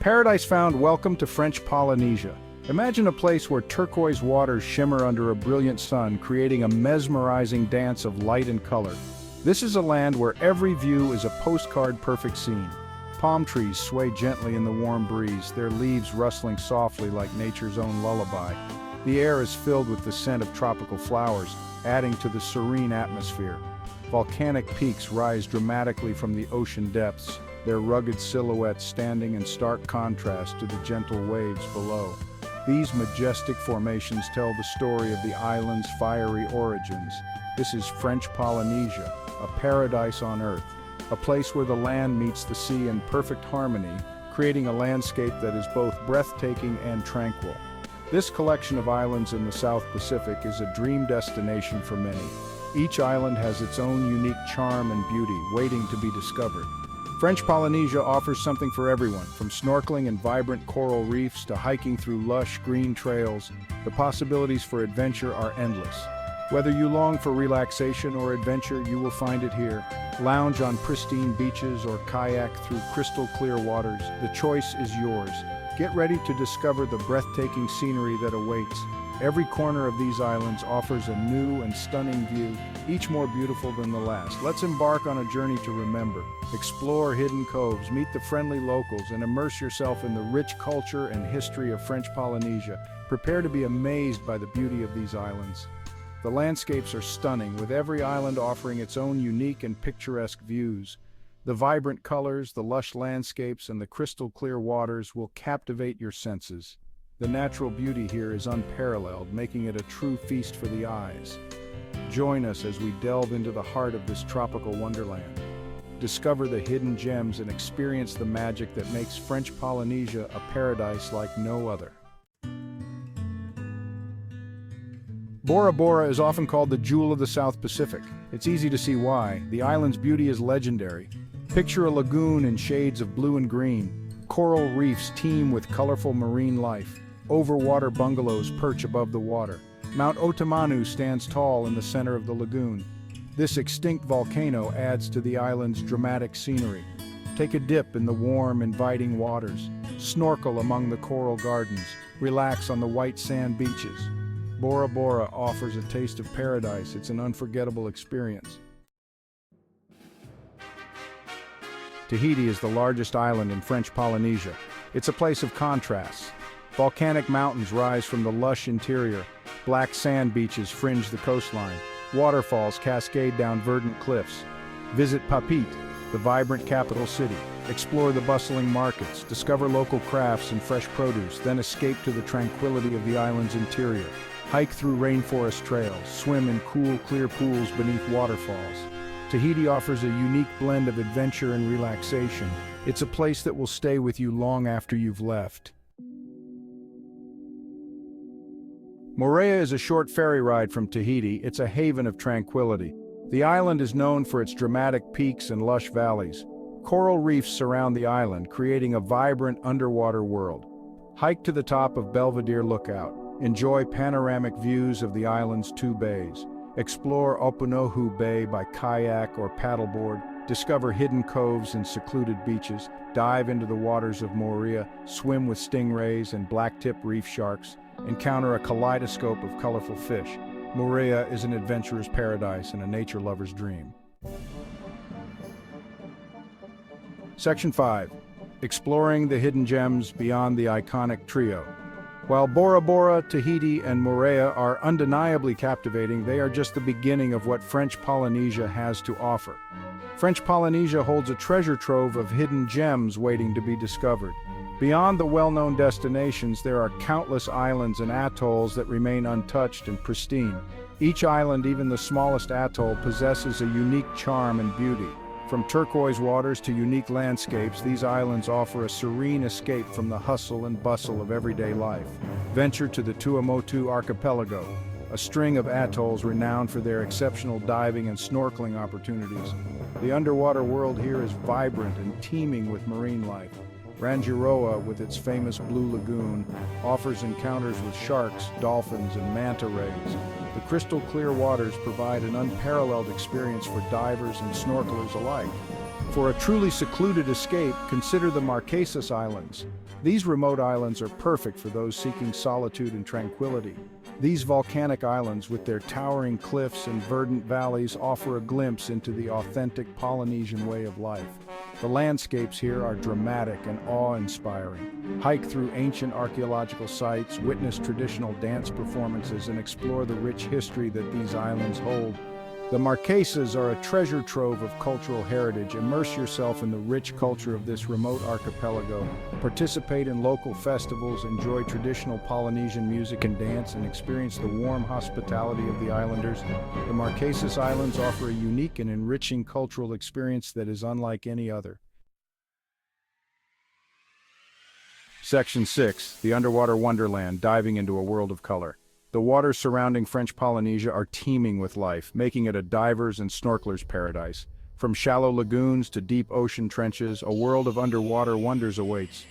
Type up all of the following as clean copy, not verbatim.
Paradise found. Welcome to French Polynesia. Imagine a place where turquoise waters shimmer under a brilliant sun, creating a mesmerizing dance of light and color. This is a land where every view is a postcard-perfect scene. Palm trees sway gently in the warm breeze, their leaves rustling softly like nature's own lullaby. The air is filled with the scent of tropical flowers, adding to the serene atmosphere. Volcanic peaks rise dramatically from the ocean depths, their rugged silhouettes standing in stark contrast to the gentle waves below. These majestic formations tell the story of the island's fiery origins. This is French Polynesia, a paradise on Earth, a place where the land meets the sea in perfect harmony, creating a landscape that is both breathtaking and tranquil. This collection of islands in the South Pacific is a dream destination for many. Each island has its own unique charm and beauty waiting to be discovered. French Polynesia offers something for everyone, from snorkeling in vibrant coral reefs to hiking through lush green trails. The possibilities for adventure are endless. Whether you long for relaxation or adventure, you will find it here. Lounge on pristine beaches or kayak through crystal clear waters, the choice is yours. Get ready to discover the breathtaking scenery that awaits. Every corner of these islands offers a new and stunning view, each more beautiful than the last. Let's embark on a journey to remember. Explore hidden coves, meet the friendly locals, and immerse yourself in the rich culture and history of French Polynesia. Prepare to be amazed by the beauty of these islands. The landscapes are stunning, with every island offering its own unique and picturesque views. The vibrant colors, the lush landscapes, and the crystal clear waters will captivate your senses. The natural beauty here is unparalleled, making it a true feast for the eyes. Join us as we delve into the heart of this tropical wonderland. Discover the hidden gems and experience the magic that makes French Polynesia a paradise like no other. Bora Bora is often called the jewel of the South Pacific. It's easy to see why. The island's beauty is legendary. Picture a lagoon in shades of blue and green. Coral reefs teem with colorful marine life. Overwater bungalows perch above the water. Mount Otomanu stands tall in the center of the lagoon. This extinct volcano adds to the island's dramatic scenery. Take a dip in the warm, inviting waters. Snorkel among the coral gardens. Relax on the white sand beaches. Bora Bora offers a taste of paradise. It's an unforgettable experience. Tahiti is the largest island in French Polynesia. It's a place of contrasts. Volcanic mountains rise from the lush interior. Black sand beaches fringe the coastline. Waterfalls cascade down verdant cliffs. Visit Papeete, the vibrant capital city. Explore the bustling markets, discover local crafts and fresh produce, then escape to the tranquility of the island's interior. Hike through rainforest trails, swim in cool, clear pools beneath waterfalls. Tahiti offers a unique blend of adventure and relaxation. It's a place that will stay with you long after you've left. Moorea is a short ferry ride from Tahiti. It's a haven of tranquility. The island is known for its dramatic peaks and lush valleys. Coral reefs surround the island, creating a vibrant underwater world. Hike to the top of Belvedere Lookout. Enjoy panoramic views of the island's two bays. Explore Opunohu Bay by kayak or paddleboard. Discover hidden coves and secluded beaches. Dive into the waters of Moorea. Swim with stingrays and blacktip reef sharks. Encounter a kaleidoscope of colorful fish. Moorea is an adventurer's paradise and a nature lover's dream. Section 5. Exploring the hidden gems beyond the iconic trio. While Bora Bora, Tahiti, and Moorea are undeniably captivating, they are just the beginning of what French Polynesia has to offer. French Polynesia holds a treasure trove of hidden gems waiting to be discovered. Beyond the well-known destinations, there are countless islands and atolls that remain untouched and pristine. Each island, even the smallest atoll, possesses a unique charm and beauty. From turquoise waters to unique landscapes, these islands offer a serene escape from the hustle and bustle of everyday life. Venture to the Tuamotu Archipelago, a string of atolls renowned for their exceptional diving and snorkeling opportunities. The underwater world here is vibrant and teeming with marine life. Rangiroa, with its famous blue lagoon, offers encounters with sharks, dolphins, and manta rays. The crystal clear waters provide an unparalleled experience for divers and snorkelers alike. For a truly secluded escape, consider the Marquesas Islands. These remote islands are perfect for those seeking solitude and tranquility. These volcanic islands, with their towering cliffs and verdant valleys, offer a glimpse into the authentic Polynesian way of life. The landscapes here are dramatic and awe-inspiring. Hike through ancient archaeological sites, witness traditional dance performances, and explore the rich history that these islands hold. The Marquesas are a treasure trove of cultural heritage. Immerse yourself in the rich culture of this remote archipelago. Participate in local festivals, enjoy traditional Polynesian music and dance, and experience the warm hospitality of the islanders. The Marquesas Islands offer a unique and enriching cultural experience that is unlike any other. Section 6, the Underwater Wonderland, diving into a world of color. The waters surrounding French Polynesia are teeming with life, making it a divers' and snorkelers' paradise. From shallow lagoons to deep ocean trenches, a world of underwater wonders awaits.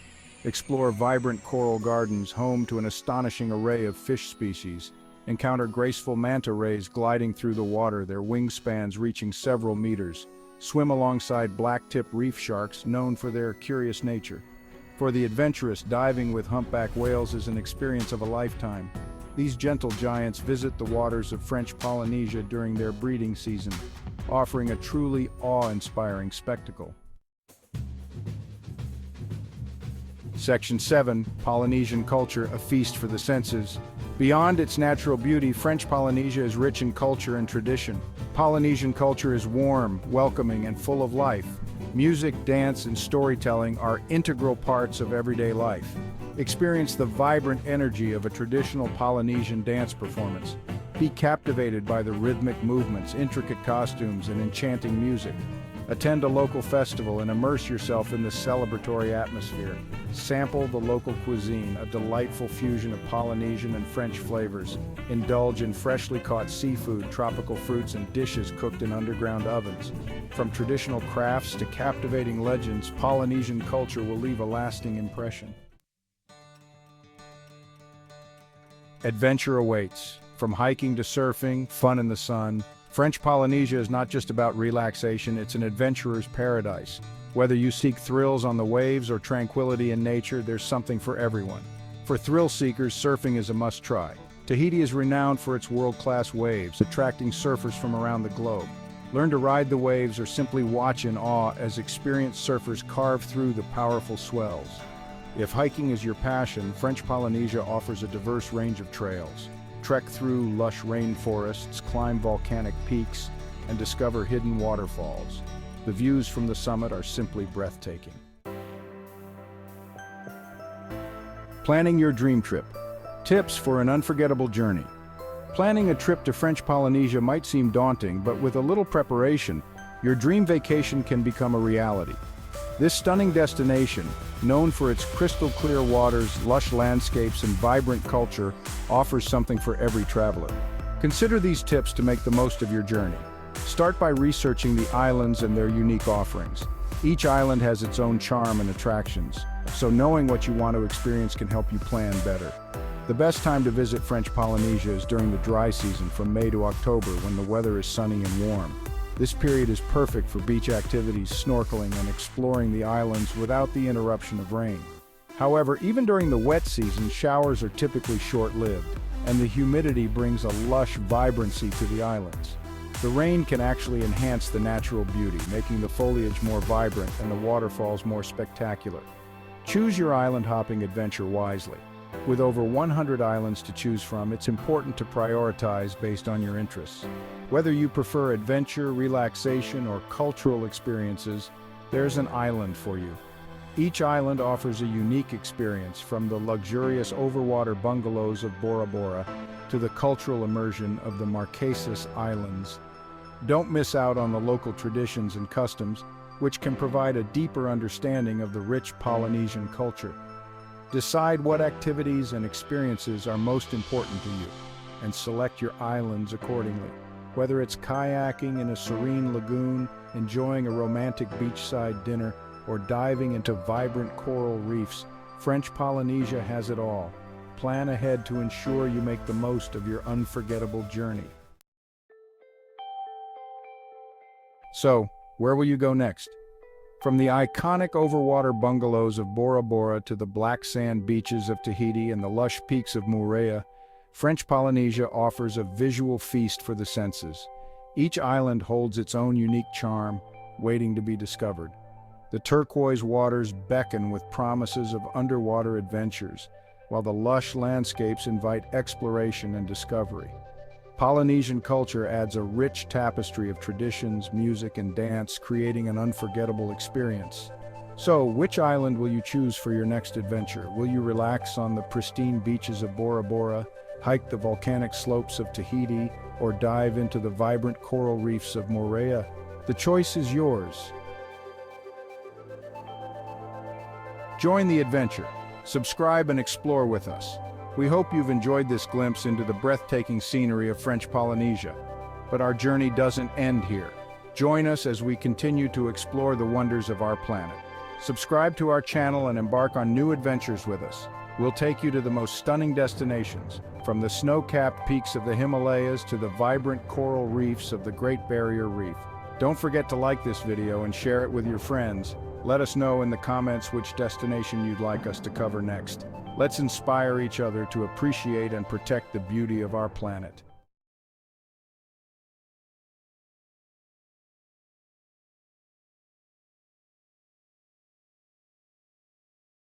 Explore vibrant coral gardens, home to an astonishing array of fish species. Encounter graceful manta rays gliding through the water, their wingspans reaching several meters. Swim alongside black-tip reef sharks, known for their curious nature. For the adventurous, diving with humpback whales is an experience of a lifetime. These gentle giants visit the waters of French Polynesia during their breeding season, offering a truly awe-inspiring spectacle. Section 7, Polynesian Culture, a feast for the senses. Beyond its natural beauty, French Polynesia is rich in culture and tradition. Polynesian culture is warm, welcoming, and full of life. Music, dance, and storytelling are integral parts of everyday life. Experience the vibrant energy of a traditional Polynesian dance performance. Be captivated by the rhythmic movements, intricate costumes, and enchanting music. Attend a local festival and immerse yourself in the celebratory atmosphere. Sample the local cuisine, a delightful fusion of Polynesian and French flavors. Indulge in freshly caught seafood, tropical fruits, and dishes cooked in underground ovens. From traditional crafts to captivating legends, Polynesian culture will leave a lasting impression. Adventure awaits. From hiking to surfing, fun in the sun, French Polynesia is not just about relaxation, it's an adventurer's paradise. Whether you seek thrills on the waves or tranquility in nature, there's something for everyone. For thrill seekers, surfing is a must-try. Tahiti is renowned for its world-class waves, attracting surfers from around the globe. Learn to ride the waves or simply watch in awe as experienced surfers carve through the powerful swells. If hiking is your passion, French Polynesia offers a diverse range of trails. Trek through lush rainforests, climb volcanic peaks, and discover hidden waterfalls. The views from the summit are simply breathtaking. Planning your dream trip. Tips for an unforgettable journey. Planning a trip to French Polynesia might seem daunting, but with a little preparation, your dream vacation can become a reality. This stunning destination, known for its crystal-clear waters, lush landscapes, and vibrant culture, offers something for every traveler. Consider these tips to make the most of your journey. Start by researching the islands and their unique offerings. Each island has its own charm and attractions, so knowing what you want to experience can help you plan better. The best time to visit French Polynesia is during the dry season from May to October when the weather is sunny and warm. This period is perfect for beach activities, snorkeling, and exploring the islands without the interruption of rain. However, even during the wet season, showers are typically short-lived, and the humidity brings a lush vibrancy to the islands. The rain can actually enhance the natural beauty, making the foliage more vibrant and the waterfalls more spectacular. Choose your island hopping adventure wisely. With over 100 islands to choose from, it's important to prioritize based on your interests. Whether you prefer adventure, relaxation, or cultural experiences, there's an island for you. Each island offers a unique experience, from the luxurious overwater bungalows of Bora Bora to the cultural immersion of the Marquesas Islands. Don't miss out on the local traditions and customs, which can provide a deeper understanding of the rich Polynesian culture. Decide what activities and experiences are most important to you, and select your islands accordingly. Whether it's kayaking in a serene lagoon, enjoying a romantic beachside dinner, or diving into vibrant coral reefs, French Polynesia has it all. Plan ahead to ensure you make the most of your unforgettable journey. So, where will you go next? From the iconic overwater bungalows of Bora Bora to the black sand beaches of Tahiti and the lush peaks of Moorea, French Polynesia offers a visual feast for the senses. Each island holds its own unique charm, waiting to be discovered. The turquoise waters beckon with promises of underwater adventures, while the lush landscapes invite exploration and discovery. Polynesian culture adds a rich tapestry of traditions, music, and dance, creating an unforgettable experience. So, which island will you choose for your next adventure? Will you relax on the pristine beaches of Bora Bora, hike the volcanic slopes of Tahiti, or dive into the vibrant coral reefs of Moorea? The choice is yours. Join the adventure. Subscribe and explore with us. We hope you've enjoyed this glimpse into the breathtaking scenery of French Polynesia. But our journey doesn't end here. Join us as we continue to explore the wonders of our planet. Subscribe to our channel and embark on new adventures with us. We'll take you to the most stunning destinations, from the snow-capped peaks of the Himalayas to the vibrant coral reefs of the Great Barrier Reef. Don't forget to like this video and share it with your friends. Let us know in the comments which destination you'd like us to cover next. Let's inspire each other to appreciate and protect the beauty of our planet.